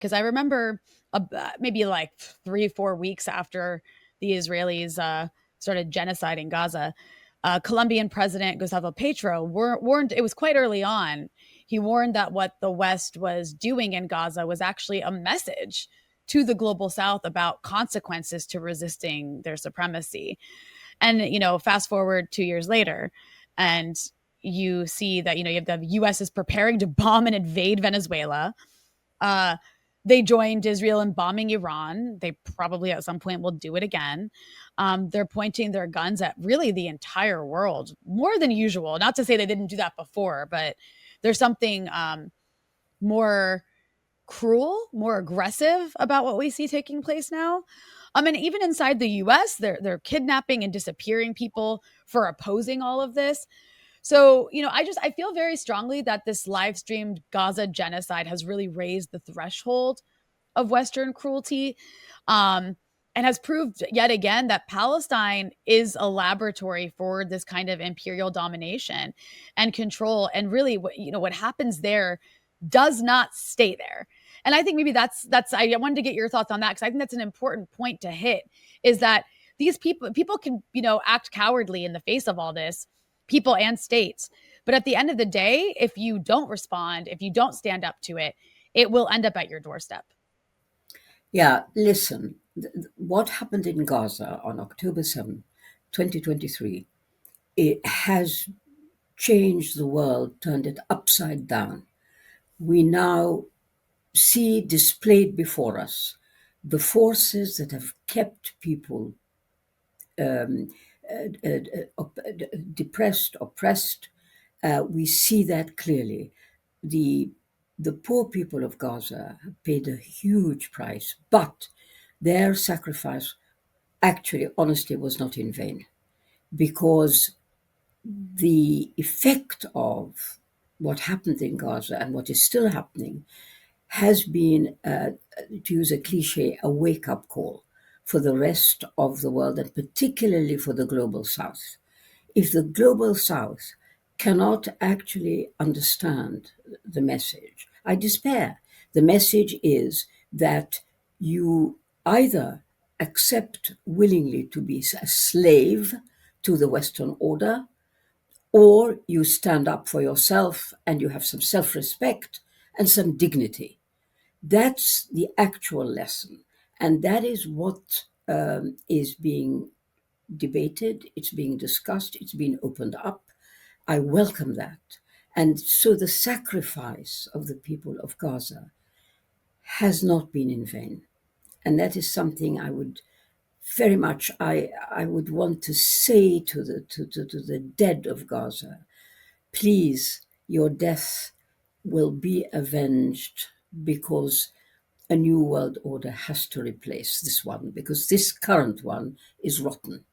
Because I remember maybe like 3, 4 weeks after the Israelis started genociding Gaza, Colombian President Gustavo Petro warned, it was quite early on, he warned that what the West was doing in Gaza was actually a message to the global South about consequences to resisting their supremacy. And, fast forward 2 years later, and you see that, you have the US is preparing to bomb and invade Venezuela. Uh, they joined Israel in bombing Iran. They probably at some point will do it again. They're pointing their guns at really the entire world more than usual. Not to say they didn't do that before, but there's something more cruel, more aggressive about what we see taking place now. And even inside the US, they're kidnapping and disappearing people for opposing all of this. So, I feel very strongly that this live streamed Gaza genocide has really raised the threshold of Western cruelty, and has proved yet again that Palestine is a laboratory for this kind of imperial domination and control. And really, what happens there does not stay there. And I think maybe that's I wanted to get your thoughts on that, because I think that's an important point to hit, is that these people can, act cowardly in the face of all this, people and states. But at the end of the day, if you don't respond, if you don't stand up to it, it will end up at your doorstep. Yeah, listen, what happened in Gaza on October 7th, 2023, it has changed the world, turned it upside down. We now see displayed before us the forces that have kept people um, depressed, oppressed. We see that clearly. The the poor people of Gaza have paid a huge price, but their sacrifice actually, honestly, was not in vain, because the effect of what happened in Gaza and what is still happening has been, to use a cliche, a wake up call for the rest of the world, and particularly for the global South. If the global South cannot actually understand the message, I despair. The message is that you either accept willingly to be a slave to the Western order, or you stand up for yourself and you have some self respect and some dignity. That's the actual lesson. And that is what is being debated, it's being discussed, it's being opened up. I welcome that. And so the sacrifice of the people of Gaza has not been in vain. And that is something I would very much, I would want to say to the dead of Gaza, please, your death will be avenged, because a new world order has to replace this one, because this current one is rotten.